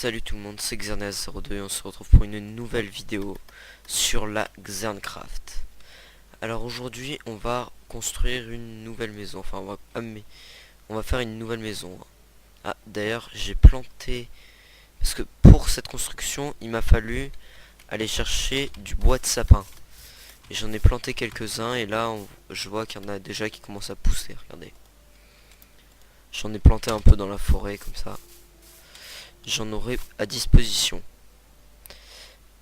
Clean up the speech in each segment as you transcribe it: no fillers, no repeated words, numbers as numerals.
Salut tout le monde, c'est Xerneas02 et on se retrouve pour une nouvelle vidéo sur la Xerncraft. Alors aujourd'hui on va construire une nouvelle maison, enfin on va faire une nouvelle maison. Ah d'ailleurs j'ai planté, parce que pour cette construction il m'a fallu aller chercher du bois de sapin. Et j'en ai planté quelques-uns et là je vois qu'il y en a déjà qui commencent à pousser, regardez. J'en ai planté un peu dans la forêt comme ça. J'en aurai à disposition.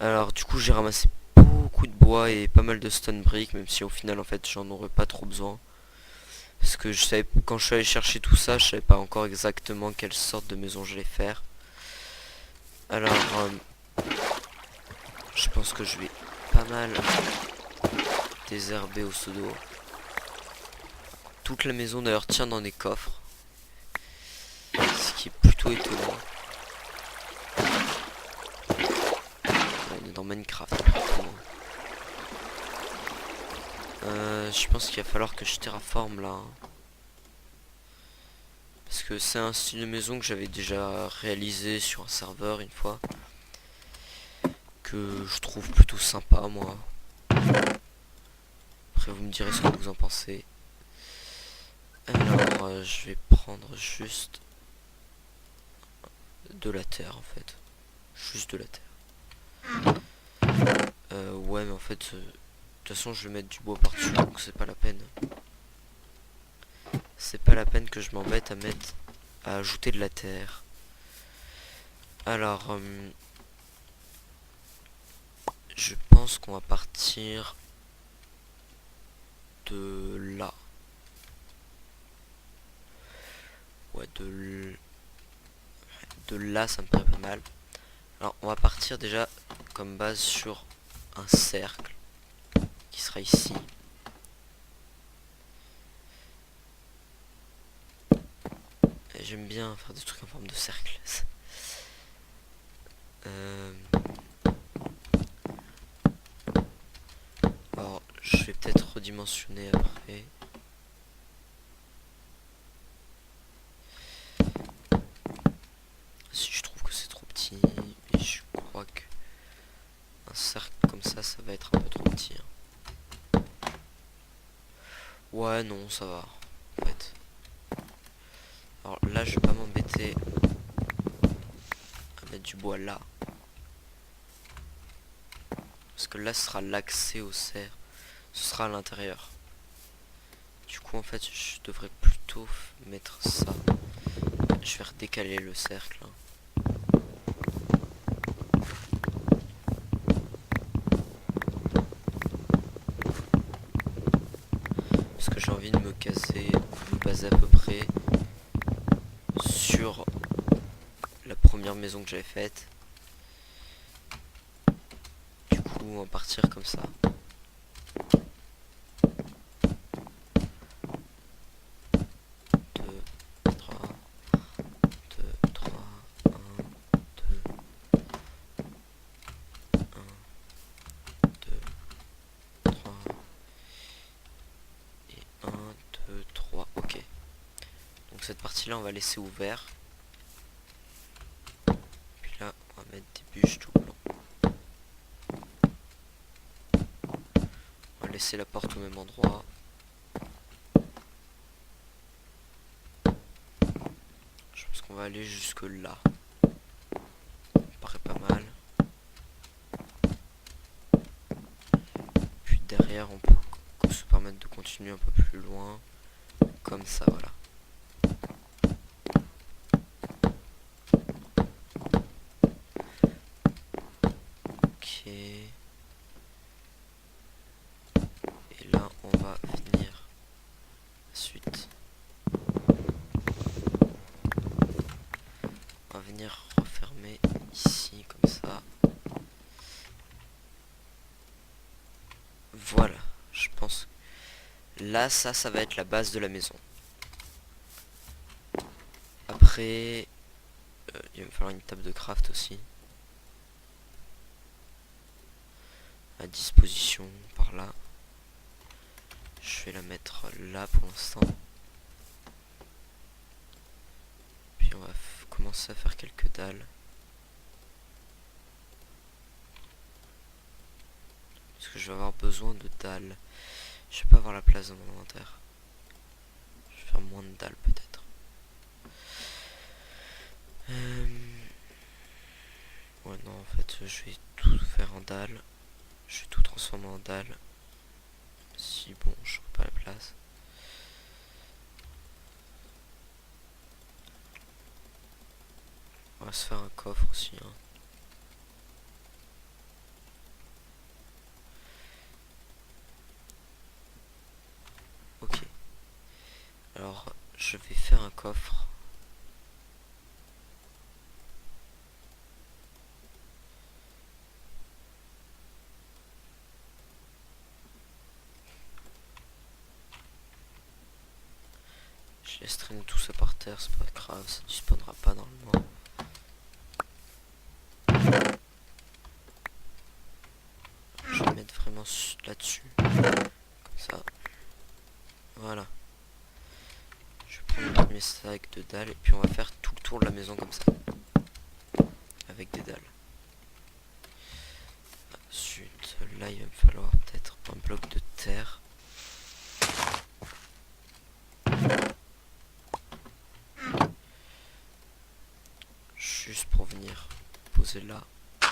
Alors du coup j'ai ramassé beaucoup de bois et pas mal de stone brick, même si au final en fait j'en aurais pas trop besoin. Parce que je savais, quand je suis allé chercher tout ça, je savais pas encore exactement quelle sorte de maison j'allais faire. Alors je pense que je vais pas mal désherber au pseudo. Toute la maison d'ailleurs tient dans des coffres. Ce qui est plutôt étonnant. On est dans Minecraft. Je pense qu'il va falloir que je terraforme là. Parce que c'est un style de maison que j'avais déjà réalisé sur un serveur une fois. Que je trouve plutôt sympa moi. Après vous me direz ce que vous en pensez. Alors je vais prendre juste de la terre en fait. Juste de la terre. Ouais mais en fait de toute façon je vais mettre du bois par-dessus donc c'est pas la peine. C'est pas la peine que je m'embête à ajouter de la terre. Alors je pense qu'on va partir de là. Ouais de là ça me paraît pas mal. Alors on va partir déjà comme base sur un cercle qui sera ici. J'aime bien faire des trucs en forme de cercle. Alors je vais peut-être redimensionner après. Si je trouve que c'est trop petit, mais je crois que un cercle comme ça va être un peu trop petit. Ouais non ça va en fait. Alors là je vais pas m'embêter à mettre du bois là. Parce que là ce sera l'accès au cerf. Ce sera à l'intérieur. Du coup en fait je devrais plutôt mettre ça. Je vais redécaler le cercle. Parce que j'ai envie de me baser à peu près sur la première maison que j'avais faite. Du coup on va partir comme ça. 3. Ok. Donc cette partie là on va laisser ouvert. Puis là on va mettre des bûches tout blanc. On va laisser la porte au même endroit. Je pense qu'on va aller jusque là. Ça me paraît pas mal. Puis derrière on peut se permettre de continuer un peu plus loin. Comme ça voilà. Ok. Et là on va venir ensuite. On va venir refermer ici comme ça. Voilà, je pense. Là ça va être la base de la maison. Après il va me falloir une table de craft aussi. À disposition par là. Je vais la mettre là pour l'instant. Puis on va commencer à faire quelques dalles. que je vais avoir besoin de dalles. Je vais pas avoir la place dans mon inventaire. Je vais faire moins de dalles peut-être. Ouais non en fait je vais tout faire en dalles. Je vais tout transformer en dalles. Si bon je trouve pas la place. On va se faire un coffre aussi hein. Ok. Alors je vais faire un coffre. Je laisse traîner tout ça par terre, c'est pas grave, ça ne spawnera pas normalement. Je vais mettre vraiment là-dessus. Comme ça. Voilà. Je vais prendre mes sacs de dalles et puis on va faire tout le tour de la maison comme ça. Avec des dalles. Ensuite, là il va me falloir peut-être un bloc de terre. Juste pour venir poser là. Et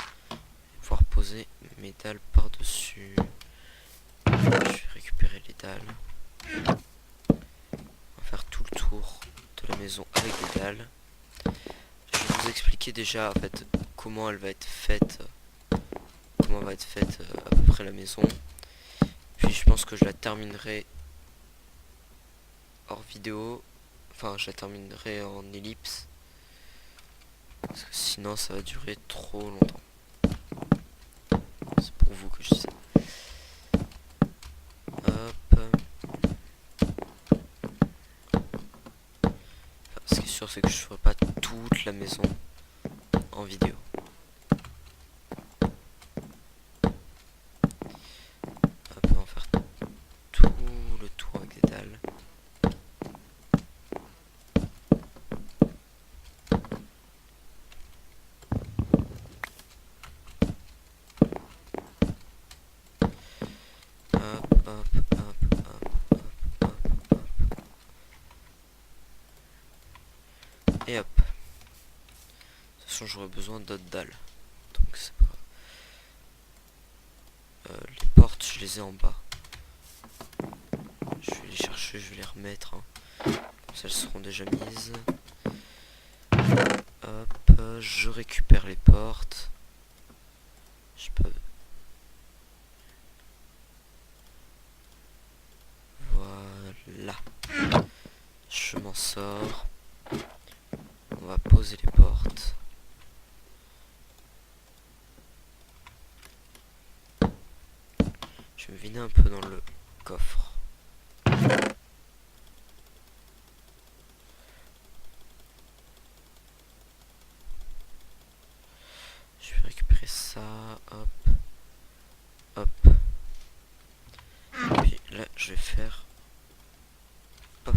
pouvoir poser mes dalles par-dessus. Je vais récupérer les dalles. On va faire tout le tour de la maison avec des dalles. Je vais vous expliquer déjà en fait comment elle va être faite. Comment va être faite à peu près la maison. Puis je pense que je la terminerai hors vidéo. Enfin je la terminerai en ellipse. Parce que sinon ça va durer trop longtemps. C'est pour vous que je dis ça. Hop. Enfin, ce qui est sûr c'est que je ferai pas toute la maison en vidéo. Hop, on va faire tout le tour avec des dalles. Et hop. De toute façon j'aurais besoin d'autres dalles. Donc c'est pas grave. Les portes je les ai en bas. Je vais les chercher, je vais les remettre. Hein. Comme ça elles seront déjà mises. Hop, je récupère les portes. Je peux... Voilà. Je m'en sors. On va poser les portes. Je vais me vider un peu dans le coffre. Je vais récupérer ça. Hop. Hop. Et puis là, je vais faire... Pof.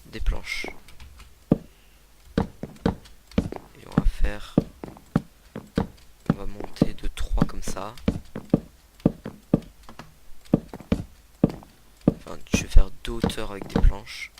Des planches. Et on va faire... On va monter de 3 comme ça. Enfin, je vais faire 2 hauteurs avec des planches.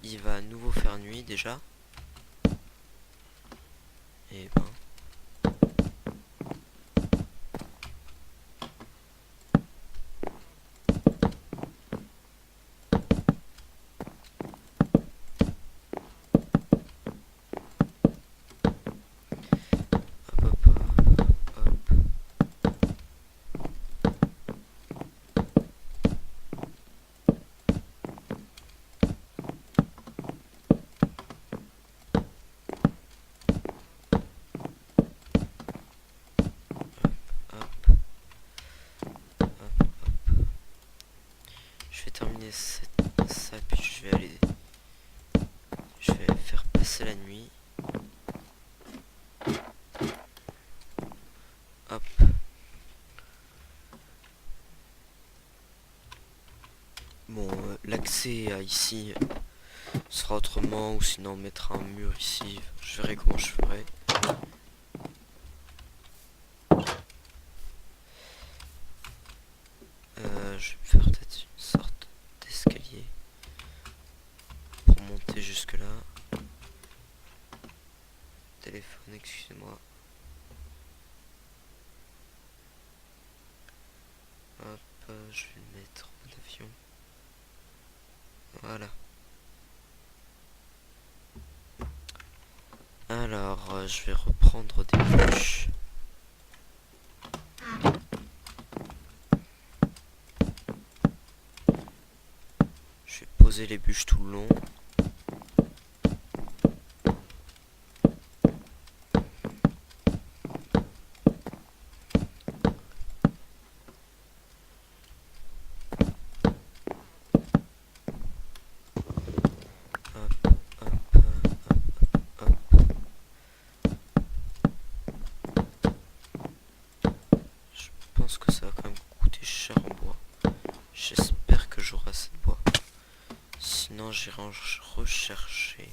Il va à nouveau faire nuit déjà. Et ben... terminer ça, puis je vais faire passer la nuit. Hop. Bon, l'accès à ici sera autrement, ou sinon on mettra un mur ici. Je verrai comment je ferai. Je vais faire peut-être une sorte d'escalier pour monter jusque là. Téléphone, excusez-moi. Hop, je vais le mettre en mode avion. Voilà. Alors, je vais reprendre des bûches. Je vais poser les bûches tout le long. Je pense que ça va quand même coûter cher en bois. J'espère que j'aurai assez de bois. Sinon j'irai en rechercher.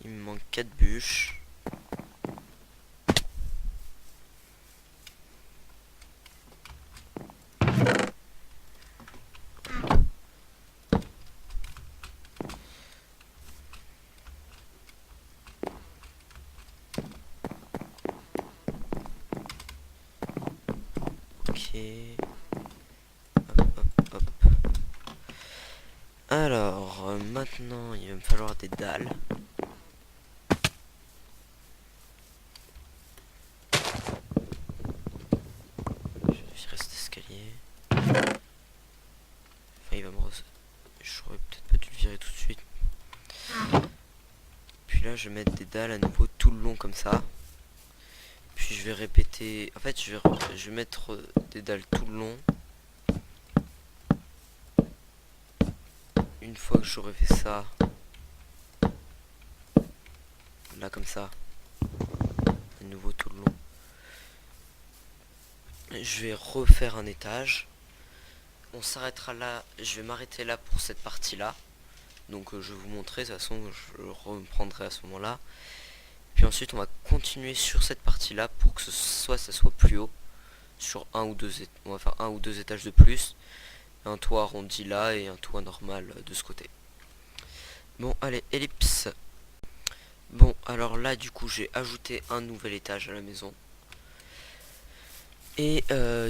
Il me manque 4 bûches. Ok. Hop, hop, hop. Alors, maintenant, il va me falloir des dalles. Je vais virer cet escalier. Enfin, il va me j'aurais peut-être pas dû le virer tout de suite. Puis là, je vais mettre des dalles à nouveau tout le long comme ça. Puis je vais répéter. En fait, je vais mettre des dalles tout le long. Une fois que j'aurai fait ça, là comme ça, à nouveau tout le long, je vais refaire un étage. On s'arrêtera là. Je vais m'arrêter là pour cette partie là. Donc je vais vous montrer, de toute façon je reprendrai à ce moment là. Puis ensuite on va continuer sur cette partie là pour que ça soit plus haut. Sur un ou deux, on va faire un ou deux étages de plus. Un toit arrondi là et un toit normal de ce côté. Bon allez, ellipse. Bon alors là du coup j'ai ajouté un nouvel étage à la maison. Et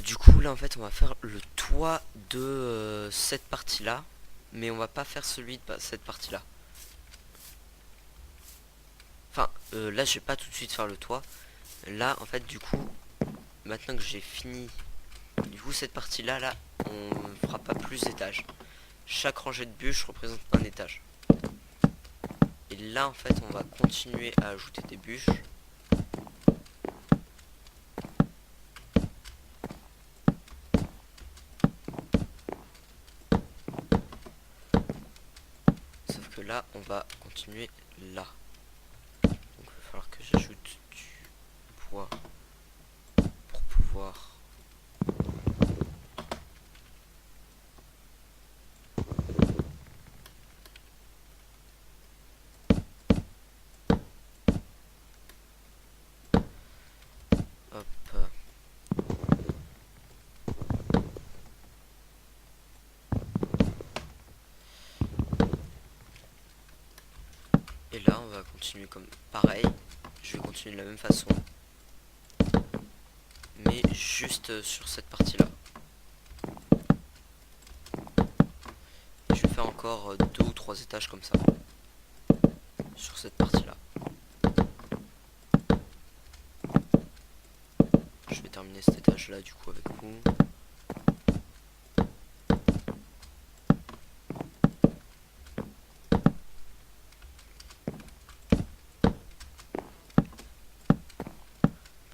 du coup là en fait on va faire le toit de cette partie là. Mais on va pas faire celui de cette partie là. Enfin là je vais pas tout de suite faire le toit. Là en fait du coup maintenant que j'ai fini du coup cette partie là on ne fera pas plus d'étages. Chaque rangée de bûches représente un étage. Et là en fait on va continuer à ajouter des bûches. Sauf que là on va continuer là. Donc il va falloir que j'ajoute du bois pour pouvoir et là on va continuer comme pareil. Je vais continuer de la même façon, mais juste sur cette partie là. Je vais faire encore 2 ou 3 étages comme ça sur cette partie là. Je vais terminer cet étage là du coup avec vous.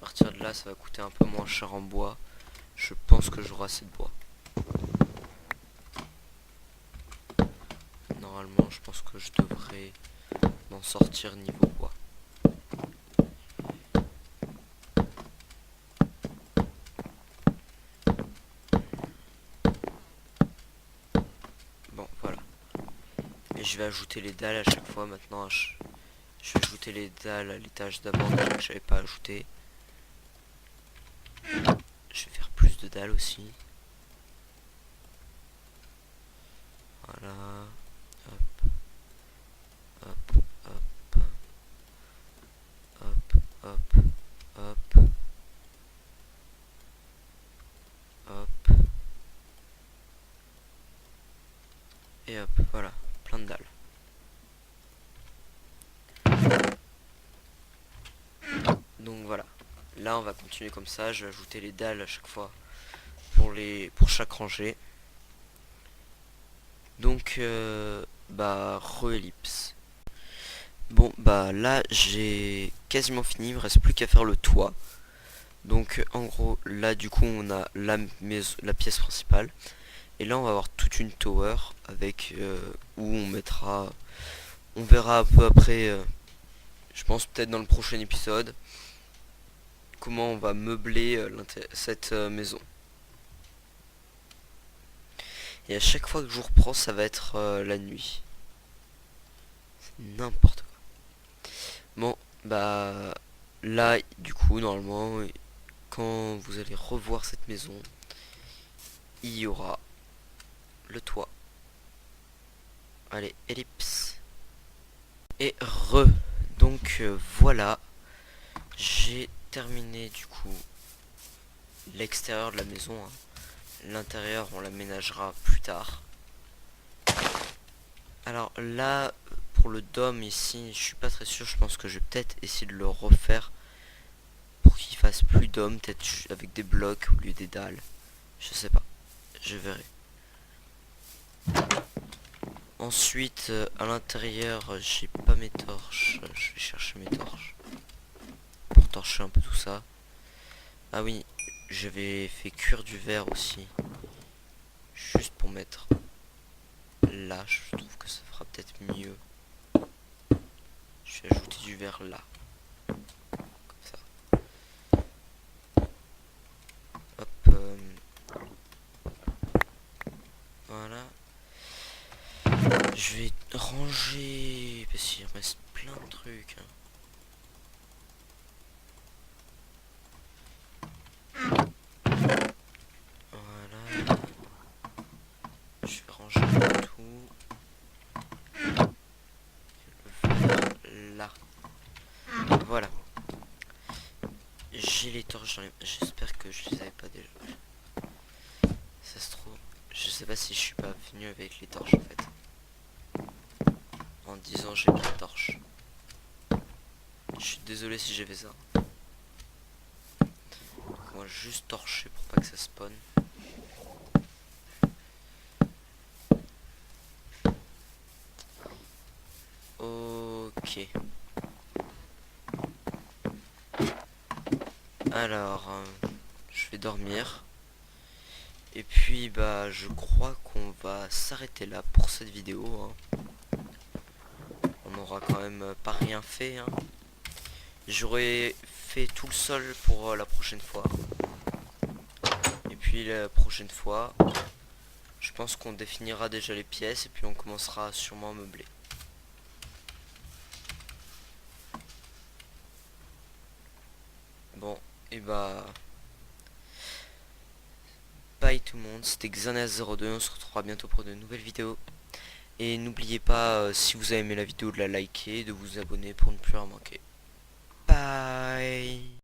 À partir de là ça va coûter un peu moins cher en bois. Je pense que j'aurai assez de bois. Normalement je pense que je devrais m'en sortir niveau bois. Bon voilà. Et je vais ajouter les dalles à chaque fois maintenant. Je vais ajouter les dalles à l'étage d'abord que j'avais pas ajouté. Je vais faire plus de dalles aussi. Voilà. Hop. Hop. Hop. Hop. Hop. Hop. Hop. Et hop. Voilà. Plein de dalles. Donc voilà. Là on va continuer comme ça. Je vais ajouter les dalles à chaque fois pour chaque rangée. Donc bah re-ellipse. Bon bah là j'ai quasiment fini, il me reste plus qu'à faire le toit. Donc en gros là du coup on a la pièce principale. Et là on va avoir toute une tower avec où on mettra, on verra un peu après, je pense peut-être dans le prochain épisode, comment on va meubler cette maison. Et à chaque fois que je vous reprends ça va être la nuit. C'est n'importe quoi. Bon bah là du coup normalement quand vous allez revoir cette maison il y aura le toit. Allez, ellipse. Et donc voilà, j'ai terminé du coup l'extérieur de la maison, hein. L'intérieur on l'aménagera plus tard. Alors là pour le dôme ici je suis pas très sûr, je pense que je vais peut-être essayer de le refaire pour qu'il fasse plus dôme, peut-être avec des blocs au lieu des dalles. Je sais pas, je verrai. Ensuite à l'intérieur j'ai pas mes torches, je vais chercher mes torches pour torcher un peu tout ça. Ah oui, j'avais fait cuire du verre aussi, juste pour mettre là, je trouve que ça fera peut-être mieux. Je vais ajouter du verre là, comme ça. Hop, voilà. Je vais ranger parce qu'il reste plein de trucs, hein. Voilà. Je vais ranger tout. Le verre là. Voilà. J'ai les torches dans les... J'espère que je les avais pas déjà. Ça se trouve... Je sais pas si je suis pas venu avec les torches en fait. En disant j'ai pas de torches. Je suis désolé si j'ai fait ça. Donc on va juste torcher pour pas que ça spawn. Ok. Alors, je vais dormir. Et puis bah je crois qu'on va s'arrêter là pour cette vidéo, hein. On aura quand même pas rien fait, hein. J'aurais fait tout le sol pour la prochaine fois. Et puis la prochaine fois, je pense qu'on définira déjà les pièces et puis on commencera sûrement à meubler. Bon, et bah... Bye tout le monde, c'était Xanas02, on se retrouvera bientôt pour de nouvelles vidéos. Et n'oubliez pas, si vous avez aimé la vidéo, de la liker et de vous abonner pour ne plus en manquer. Bye.